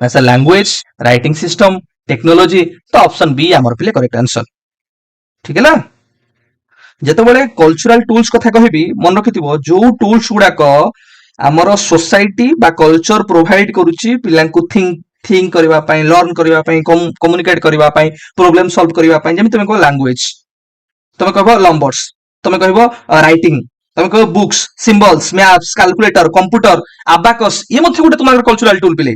Speaker 1: ऐसा लैंग्वेज राइटिंग सिस्टम टेक्नोलॉजी तो ऑप्शन बी हमर पिले करेक्ट आंसर ठीक है ना जेतो बळे कल्चरल टूल्स कथा कहबी मन रखिथिबो जो टूल्स गुडा को हमर सोसाइटी बा कल्चर प्रोवाइड करूची पिलां को थिंक करबा पई लर्न करबा पई कम्युनिकेट करबा पई प्रॉब्लम सॉल्व करबा पई जेमि तमे को लैंग्वेज तमे कहबो नंबर्स তুমি কহিব রাইটিং, তুমি কহিব books, symbols, maths, calculator, computer, abacus ये मध्य गोटे तुम कल्चरल टूल पिले,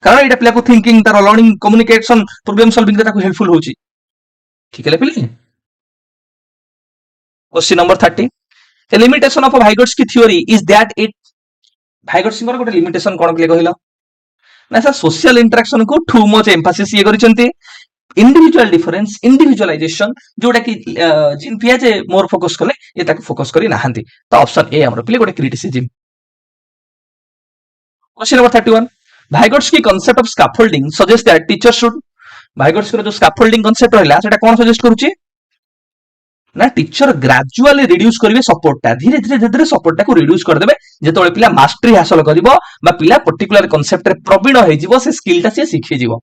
Speaker 1: कारण एटा पिला को थिंकिंग तार लर्निंग कम्युनिकेशन प्रॉब्लम सॉल्विंग ताको हेल्पफुल होची। ठीक है पिले। Question number 30, A limitation of Vygotsky theory is that it, Vygotsky को गोटे लिमिटेशन कोन पिले कहिलो ना सर, सोशल इंटरेक्शन को टू मच एम्फासिस ये करिसंती, इंडिविजुअल डिफरेंस, इंडिविजुअलाइजेशन जोटा कि जिन पियाजे मोर फोकस कले ये ताको फोकस करी नाहंती, तो ऑप्शन ए हमर पिले गोटे criticism. Question number 31, Vygotsky concept of scaffolding suggests that teacher should, Vygotsky रो जो scaffolding concept रहला सेटा कोन सजेस्ट करूची ना, टीचर ग्रेजुअली रिड्यूस करिवे सपोर्ट ता, धीरे धीरे धीरे धीरे सपोर्ट ता को रिड्यूस कर देबे, जेतोले पिला मास्टरी हासिल करिवो बा पिला पर्टिकुलर कांसेप्ट रे प्रवीण होई जिवो, से स्किल ता से सिखि जिवो,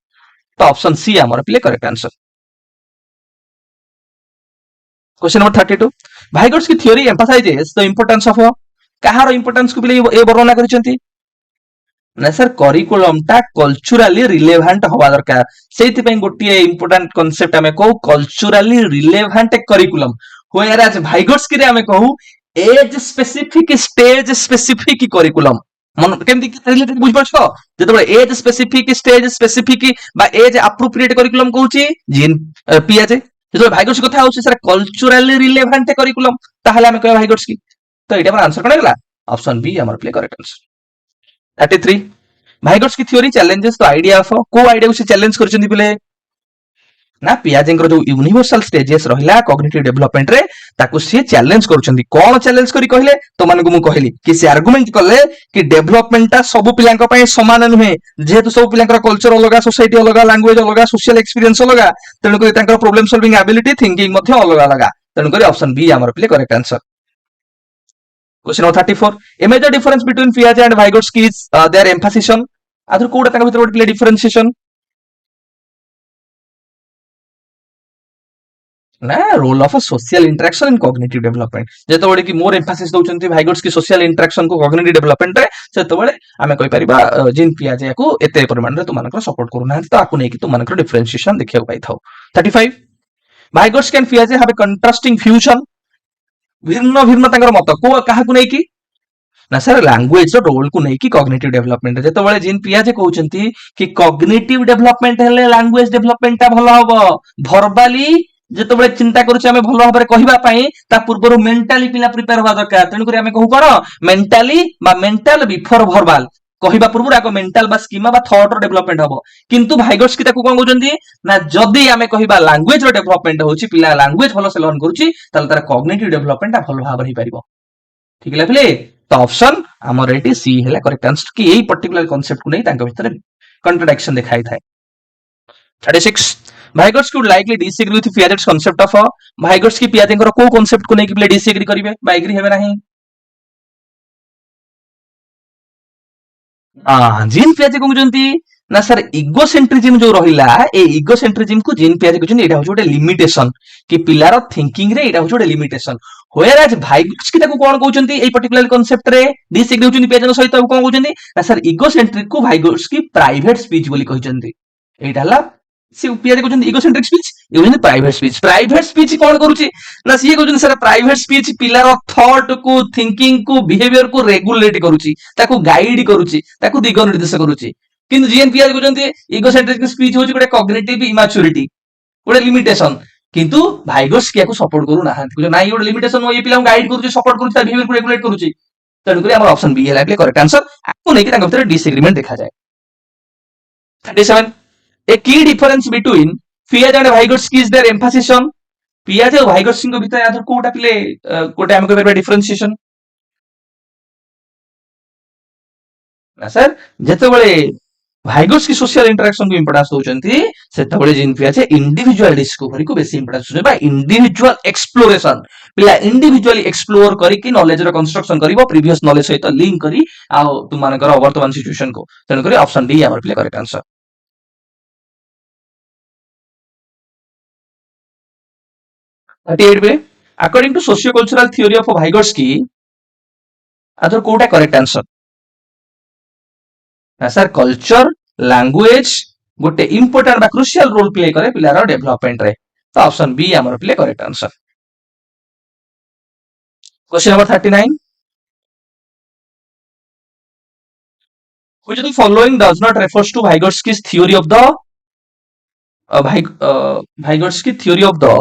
Speaker 1: तो ऑप्शन सी हमर पिले correct answer. Question number 32, Vygotsky theory emphasizes the importance of, कहार इंपोर्टेंस को पिले ए वर्णना करिसंती ना सर, करिकुलम टा कल्चरली रिलेवेंट हवा दरकार, सेति पे गोटे इंपोर्टेंट कांसेप्ट हमें कहू culturally relevant curriculum, whereas Vygotsky रे हमें कहू age specific, stage specific curriculum. मन केमति रिलेटेड बुझ परछो, जेतबे एज स्पेसिफिक, स्टेज स्पेसिफिक बा एज एप्रोप्रिएट करिकुलम कहूची जिन पियाजे, जेतबे Vygotsky कथा होची सर कल्चरली रिलेवेंट करिकुलम, ताहले हमें कहू Vygotsky, तो एटा हमर आंसर कोन गेला, ऑप्शन बी हमर प्ले correct answer. 33, Vygotsky theory challenges the idea of, को आइडिया को से चैलेंज करछन्ती पिले ना, पियाजेंकर जो यूनिवर्सल स्टेजेस रहिला कॉग्निटिव डेवलपमेंट रे ताको से चैलेंज करछन्ती, कोन चैलेंज करी कहले तो माने को मु कहली कि से आर्गुमेंट कले कि डेवलपमेंट ता सब पिलांक पय समान नुहे, जेहेतु सब पिलांकर कल्चर अलगा, सोसाइटी अलगा, लैंग्वेज अलगा, सोशल एक्सपीरियंस अलगा, तेनु करी तांकर प्रॉब्लम सॉल्विंग एबिलिटी, थिंकिंग मध्ये अलगा अलगा, तेनु करी ऑप्शन बी हमर पिले correct answer. Question number 34, a major difference between Piaget and Vygotsky is their emphasis on, आधर कोडा तांका भितर गोटे डिफरेंशिएशन ना, role of social interaction in cognitive development, जेतबेले कि मोर एम्फासिस दउचंती Vygotsky सोशल इंटरेक्शन को कॉग्निटिव डेवलपमेंट रे, सेतबेले आमे कहि परिबा जिन पियाजे को एते परिमाण रे तुमानकर सपोर्ट करू ना, तो आकु नै कि तुमानकर डिफरेंशिएशन देखियो पाइ थाउ। 35, Vygotsky and Piaget have a contrasting views on, भिन्न भिन्न तांकर मत को काहाकु नै कि ना सर, लैंग्वेज रो रोल को नै कि कॉग्निटिव डेवलपमेंट, जेतबेले जिन पियाजे कहउचंती कि कॉग्निटिव डेवलपमेंट हेले लैंग्वेज डेवलपमेंट ता भलो हबो, वर्बली जेतबेले चिंता करूचे आमे भलो भाबरे कहिबा पई ता पूर्वरु मेंटली पिला प्रिपेयर होवा दरकार, तेनु करी आमे कहू कोन मेंटली बा मेंटल बिफोर वर्बल, कहिबा पूर्वरु आको मेंटल बा स्कीमा बा थॉट रो डेवलपमेंट हबो, किंतु Vygotsky ताको कोन कहउचंती ना, जदी आमे कहिबा लैंग्वेज रो डेवलपमेंट होची, पिला लैंग्वेज भलो से लर्न करूची, ताले तार कॉग्निटिव डेवलपमेंट ता भलो भाबरे ही परिबो। ठीक है पिले, तो ऑप्शन हमर एटी सी हैला करेक्ट आंसर, कि एई पर्टिकुलर कांसेप्ट को नै तांका भितर कॉन्ट्रडिक्शन देखाई थाए। 36, Vygotsky would likely disagree with Piaget's concept of, Vygotsky पियाजेंकर को कांसेप्ट को नै कि पिले डिसएग्री करिवे बा एग्री हेबे नाही, जिन पियाजे कहउचंती ना सर, इगोसेंट्रिज्म जो रहिला, ए इगोसेंट्रिज्म को जिन पियाजे कहउचंती एटा होछ गोटे लिमिटेशन, कि पिलार थिंकिंग रे एटा होछ गोटे लिमिटेशन, व्हेयर एज Vygotsky ताको कोन कहउचंती एई पर्टिकुलर कांसेप्ट रे डिसएग्री होचंती पियाजे सहित कोन कहउचंती ना सर, इगोसेंट्रिक को Vygotsky प्राइवेट स्पीच बोली कहउचंती, एटा हला से पियाजे कहउचंती इगोसेंट्रिक स्पीच, ए कहउचंती प्राइवेट स्पीच। प्राइवेट स्पीच कोन करूची ना, सीए कहउचंती सर प्राइवेट स्पीच पिलार थॉट को, थिंकिंग को, बिहेवियर को रेगुलेट करूची, ताको गाइड करूची, ताको दिग निर्देश करूची, किंतु जीएन पियाजे कहउचंती इगोसेंट्रिक स्पीच होची गोटे कॉग्निटिव इमैच्योरिटी, गोटे लिमिटेशन, किंतु Vygotsky को सपोर्ट करू नाहंती, कुछ नाही गोटे लिमिटेशन, ओ ये पिला गाइड करूची, सपोर्ट करूची, ता बिहेवियर को रेगुलेट करूची, तेनु करी हमर ऑप्शन बी हैला करेक्ट आंसर, आको नै कि तांका भितर डिसएग्रीमेंट देखा जाय। 37, a key difference between Piaget and Vygotsky is their emphasis on, Piaget और Vygotsky को भितर आधर कोटा पिले कोटा हम को डिफरेंशिएशन ना सर, जेतबेले Vygotsky सोशल इंटरेक्शन को इंपोर्टेंस दोचंती, सेतबेले जिन पियाजे इंडिविजुअल डिस्कवरी को बेसी इंपोर्टेंस दोचंती, बा इंडिविजुअल एक्सप्लोरेशन, पिला इंडिविजुअली एक्सप्लोर करी कि नॉलेज रो कंस्ट्रक्शन करिवो प्रीवियस नॉलेज सहित लिंक करी आ तुम मानकर वर्तमान सिचुएशन को, तेनु करी ऑप्शन डी हमर पिले करेक्ट आंसर। 38 पे, according to socio cultural theory of Vygotsky, आधर कोटा करेक्ट आंसर ना सर, कल्चर लैंग्वेज गोटे इंपोर्टेंट बा क्रुशियल रोल प्ले करे पिलार डेवलपमेंट रे, तो ऑप्शन बी हमर प्ले correct answer. Question number 39, which of the following does not refers to Vygotsky's theory of the Vygotsky theory of the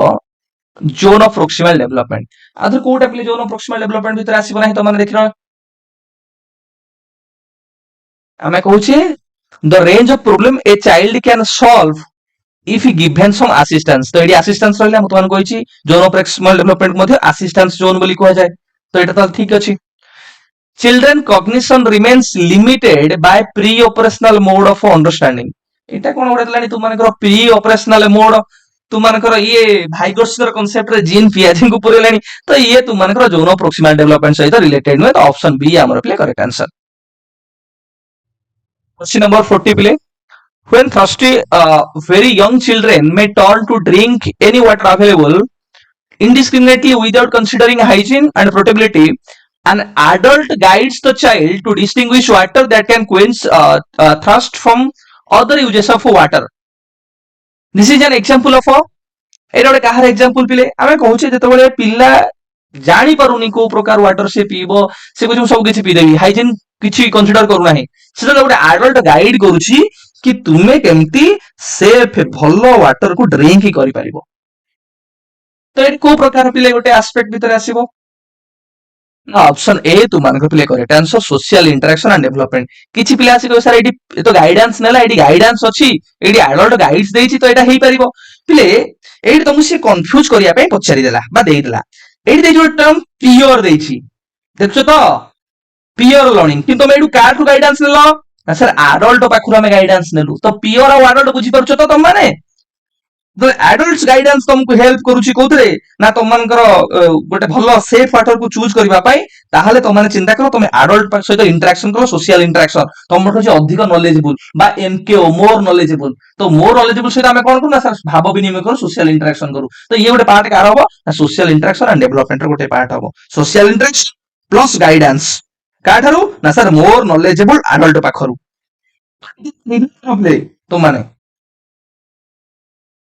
Speaker 1: zone of proximal development? आधर कोटा पिले zone of proximal development भितर आसीबो नाही तो माने देखिरो आमे कहूचे the range of problem a child can solve if he given some assistance. तो AD assistance रहले हम तुमन कहिची zone of proximal development मध्ये assistance zone बोली कहै जाय तो एटा त ठीक अछि. Children cognition remains limited by pre-operational mode of understanding. এটা কোন ওড়া দিলানি তুমানকৰ pre-operational mode तुमानकर ये भाइगोट्स्की कॉन्सेप्ट रे जीन पियाजी को पुरेलानी तो ये तुमानकर जोन ऑफ प्रोक्सिमल डेवलपमेंट सहित रिलेटेड नुहे तो ऑप्शन बी हमर प्ले correct answer. Question number 40 play. When thirsty very young children may turn to drink any water available indiscriminately without considering hygiene and portability, an adult guides the child to distinguish water that can quench thirst from other uses of water. This is an example of a एटा गोटे कहार example पिले आमे कहूचे जेतेबेले पिल्ला जानि पारुनी को प्रकार water से पीबो से कुछ सब किछि पी देबी हाइजीन किछि कंसीडर करू नाही सेटा गोटे एडल्ट गाइड करूची कि तुमे केमती सेफ भलो वाटर को ड्रिंक ही करि परिबो तो एटी को प्रकार पिले गोटे एस्पेक्ट भीतर आसीबो ऑप्शन ए तुमानकर पिले correct answer social interaction and development किछि पिला आसी को सर एटी तो गाइडेंस नेला एटी गाइडेंस अछि एटी एडल्ट गाइड्स देछि तो एटा हेई परिबो पिले एटी तुमु से कंफ्यूज करिया पे पछारी देला बा देई देला एटी दे जो टर्म प्योर देछि देखछो तो प्योर लर्निंग किंतु तुम एटू काठू गाइडेंस नेलो ना सर एडल्ट पाखुर हम गाइडेंस नेलु तो प्योर और एडल्ट बुझी परछो तो तुम माने तो एडल्ट्स गाइडेंस तुमको हेल्प करूची कोथरे ना तुमनकर गोटे भलो सेफ वाटर को चूज करबा पई ताहाले तुम माने चिंता करो तुम एडल्ट सहित इंटरेक्शन करो सोशल इंटरेक्शन तुमठो जे अधिक नॉलेजेबल बा एमकेओ मोर नॉलेजेबल तो मोर नॉलेजेबल सहित हम कोन करू ना सर भाव विनिमय करू सोशल इंटरेक्शन करू तो ये गोटे पार्ट कार हबो ना सोशल इंटरेक्शन एंड डेवलपमेंट रो गोटे पार्ट हबो सोशल इंटरेक्शन प्लस गाइडेंस काठारू ना सर मोर नॉलेजेबल एडल्ट पाखरू तो माने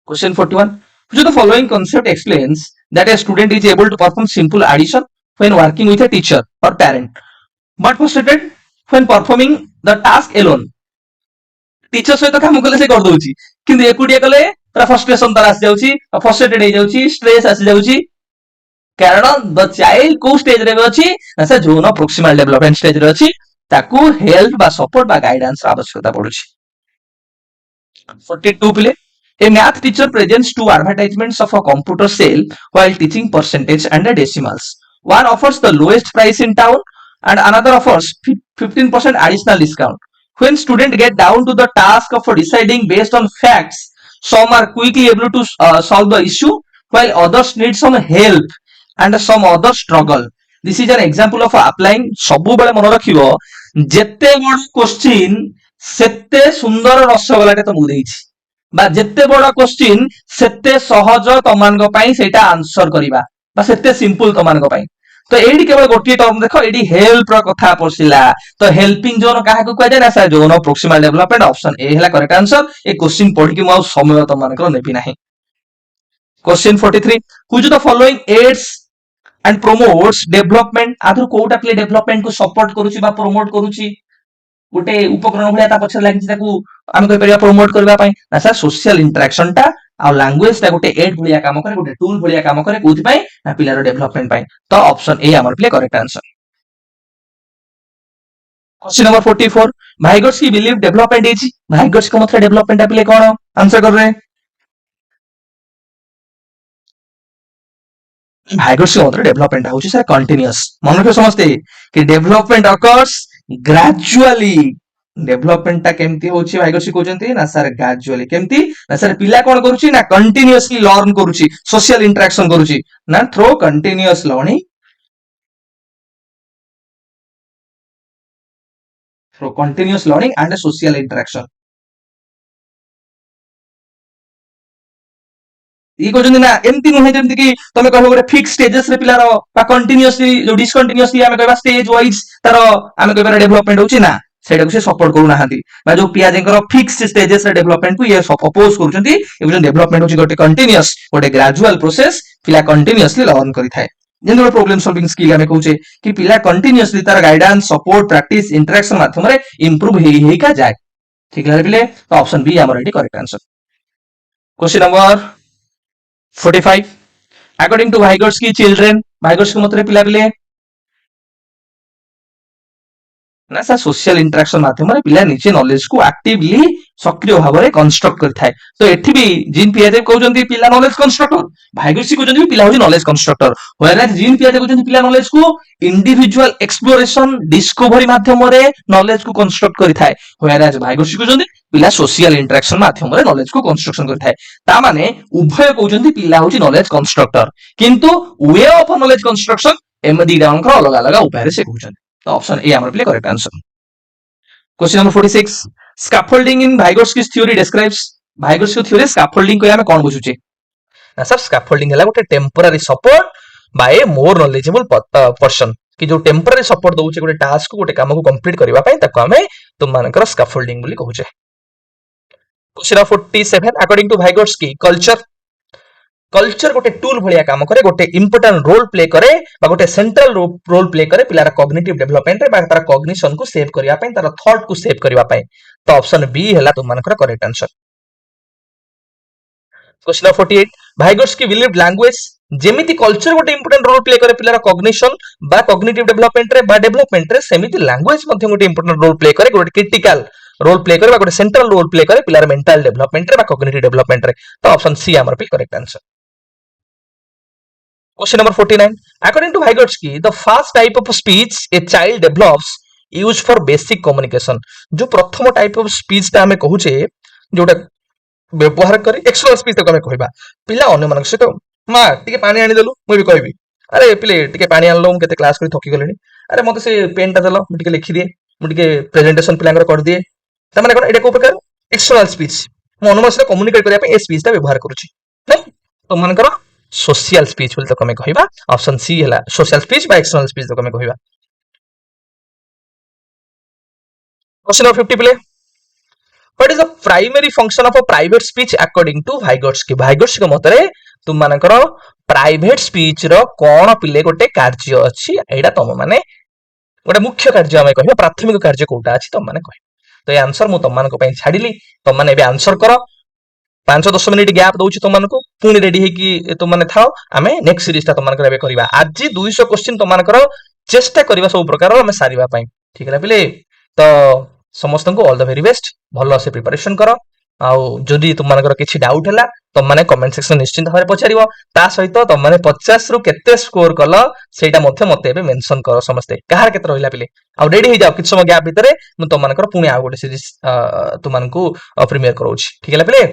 Speaker 1: Question 41. Which of the following concept explains that a student is able to perform simple addition when working with a teacher or parent, but frustrated when performing the task alone? Teacher सहित काम कले से कर दोची किंतु एकुटिया कले पूरा frustration तार आसी जाउची फ्रस्ट्रेटेड हे जाउची स्ट्रेस आसी जाउची कारण द चाइल्ड को स्टेज रे अछि ना zone of proximal development stage रे अछि ताकू हेल्प बा सपोर्ट बा गाइडेंस आवश्यकता पड़ुची. 42 play. A math teacher presents two advertisements of a computer sale while teaching percentage and decimals. One offers the lowest price in town and another offers 15% additional discount. When students get down to the task of deciding based on facts, some are quickly able to solve the issue while others need some help and some others struggle. This is an example of applying सबु बेले मन रखिबो जेते बड़ question सेते सुंदर रसगोलाटे तो मु देइछि बा जेते बड़ा क्वेश्चन सेते सहज तमान को पाई सेटा आंसर करिबा बा सेते सिंपल तमान को पाई तो एडी केवल गोटी टर्म देखो एडी हेल्प रो कथा पसिला तो हेल्पिंग जोन काहा को कहै जाय sir John of proximal development option A हैला करेक्ट आंसर ए क्वेश्चन पढि कि मौ समय तमान को नेबी नाही. Question 43. Which of the following aids and promotes development आधर कोटा प्ले डेवलपमेंट को सपोर्ट करूची बा प्रमोट करूची गोटे उपकरण भलिया ता पछर लागि ताकू आमे कहि परिया प्रमोट करबा पई ना सर सोशल इंटरेक्शन टा आ लैंग्वेज ता गोटे एड भलिया काम करे गोटे टूल भलिया काम करे कोथि पई ना पिलार डेवलपमेंट पई तो ऑप्शन ए हमर प्ले correct answer. Question number 44. Vygotsky believe development is Vygotsky मतलब डेवलपमेंट प्ले कोन आंसर कर रहे भाइगोट्स्की मतलब डेवलपमेंट होची सर कंटीन्यूअस मन रखियो समझते कि डेवलपमेंट अकर्स ग्रेजुअली डेवलपमेंट टा केमती होची भाइगोट्स्की कहउचंती ना सर ग्रेजुअली केमती ना सर पिला कोन करूची ना कंटीन्यूअसली लर्न करूची सोशल इंटरेक्शन करूची ना through continuous learning through continuous learning and social interaction ये कहउचंती ना एमती नुहे जेमती कि तमे कहबो गोटे फिक्स स्टेजेस रे पिलार बा कंटीन्यूअसली जो डिसकंटीन्यूअसली आमे कहबा स्टेज वाइज तारो आमे कहबा डेवलपमेंट होची ना सेटा को से सपोर्ट करू नाहांती बा जो पियाजेंकर फिक्स स्टेजेस रे डेवलपमेंट को ये अपोज करूचंती एबो डेवलपमेंट होची गोटे कंटीन्यूअस गोटे ग्रेजुअल प्रोसेस पिला कंटीन्यूअसली लर्न करि थाए. ଯେମିତି ଗୋଟେ ପ୍ରୋବ୍ଲେମ ସଲଭିଂ ସ୍କିଲ୍ ଆମେ କହୁଛେ କି ପିଲା କଣ୍ଟିନ୍ୟୁଅସଲି ତାର ଗାଇଡାନ୍ସ ସपोର୍ଟ ପ୍ରାକ୍ଟିସ ଇଣ୍ଟରାକ୍ସନ ମାଧ୍ୟମରେ ଇମ୍ପ୍ରୁଭ ହେଇକା ଯାଏ। ଠିକ ହେଲା ପିଲେ? ତ ଅପସନ ବି ଆମର ଏଠି correct answer. Question number 45 according to Vygotsky children Vygotsky मते पिला पिले ना सा सोशल इंटरेक्शन माध्यम पिला निजे नॉलेज को एक्टिवली सक्रिय भाव में कंस्ट्रक्ट करथाय। तो एठी भी जीन पियाजे कहउजंती पिला नॉलेज कंस्ट्रक्टर, भाइगर्सी कहउजंती पिला होची नॉलेज कंस्ट्रक्टर। व्हेयरएज जीन पियाजे कहउजंती पिला नॉलेज को इंडिविजुअल एक्सप्लोरेशन डिस्कवरी माध्यम रे नॉलेज को कंस्ट्रक्ट करिथाय। व्हेयरएज भाइगर्सी कहउजंती पिला सोशल इंटरेक्शन माध्यम रे नॉलेज को कंस्ट्रक्शन करिथाय। ता माने उभय कहउजंती पिला होची नॉलेज कंस्ट्रक्टर, किंतु वे ऑफ नॉलेज कंस्ट्रक्शन एम दीडांकर अलग अलग उपाय रे से कहउजंती। तो ऑप्शन ए हमर प्ले correct answer. Question number 46 scaffolding in Vygotsky's theory describes Vygotsky theory scaffolding को हमें कोन बुझुचे ना सर स्कैफोल्डिंग हला गोटे temporary support by more knowledgeable person कि जो टेम्पररी सपोर्ट दउचे गोटे टास्क को गोटे काम को कंप्लीट करबा पय ताको हमें तुम मानकर स्कैफोल्डिंग बोली कहउचे। क्वेश्चन 47 अकॉर्डिंग टू भाइगर्स्की कल्चर गोटे टूल भलिया काम करे गोटे इंपोर्टेंट रोल प्ले करे बा गोटे सेंट्रल रोल प्ले करे पिलार कॉग्निटिव डेवलपमेंट रे बा तार कॉग्निशन को सेव करिया पय तार थॉट को सेव करिया पय। तो ऑप्शन बी हैला तुम मानकर correct answer. Question 48 Vygotsky believe language जेमिति कल्चर गोटे इंपोर्टेंट रोल प्ले करे पिलार कॉग्निशन बा कॉग्निटिव डेवलपमेंट रे बा डेवलपमेंट रे सेमिति लैंग्वेज मध्ये गोटे इंपोर्टेंट रोल प्ले करे गोटे क्रिटिकल रोल प्ले करे बा गोटे सेंट्रल रोल प्ले करे पिलार मेंटल डेवलपमेंट रे बा कॉग्निटिव डेवलपमेंट रे। तो ऑप्शन सी हमर पे correct answer. Question number 49. According to Vygotsky, the first type of speech a child develops used for basic communication. जो प्रथम टाइप ऑफ स्पीच ता हमें कहूचे जोटा व्यवहार करी एक्सटर्नल स्पीच तक हमें कहबा पिला अन्य मानक सहित मा टिके पानी आनी देलु मु भी कहबी अरे पिले टिके पानी आनलो मु केते क्लास करी थकी गलेनी अरे मते से पेन ता देलो मु टिके लिखि दिए मु टिके प्रेजेंटेशन पिलांगर कर दिए त माने कोन एटा को प्रकार एक्सटर्नल स्पीच मु अन्य सहित कम्युनिकेट करिया पे ए स्पीच ता व्यवहार करूची नै तो मानकर सोशल स्पीच बोल तक हमें कहबा ऑप्शन सी हैला सोशल स्पीच बा एक्सटर्नल स्पीच तक हमें कहबा। क्वेश्चन नंबर 50 प्ले what is the primary function of a private speech according to Vygotsky Vygotsky मतरे तुम मानकर प्राइवेट स्पीच रो कोन पिले गोटे कार्य अछि एडा तुम माने गोटे मुख्य कार्य हमें कहबा प्राथमिक कार्य कोटा अछि तुम माने कह। तो ये आंसर मु तुम मानको पई छाडिली तुम माने बे आंसर करो 5-10 मिनिट गैप दउछि तुम मानको पुणी रेडी हे कि तुम माने थाओ आमे नेक्स्ट सीरीज ता तुम मानकर एबे करबा आज 200 क्वेश्चन तुम मानकर चेष्टा करबा सब प्रकार हमें सारिबा पई ठीक है पिले। तो समस्त को ऑल द वेरी बेस्ट भलो से प्रिपरेशन करो आउ जदि तुम मानकर किछि डाउट हैला तुम माने कमेंट सेक्शन निश्चित भाबे पछारिबो ता सहित तुम माने 50 रु केते स्कोर कलो सेटा मते एबे मेंशन करो समस्त कहार केते रहिला पिले आउ रेडी हे जाओ किछ समय गैप भितरे मु तुम मानकर पुणी आ गोटे सीरीज तुम मानकू प्रीमियर करोछि ठीक है पिले।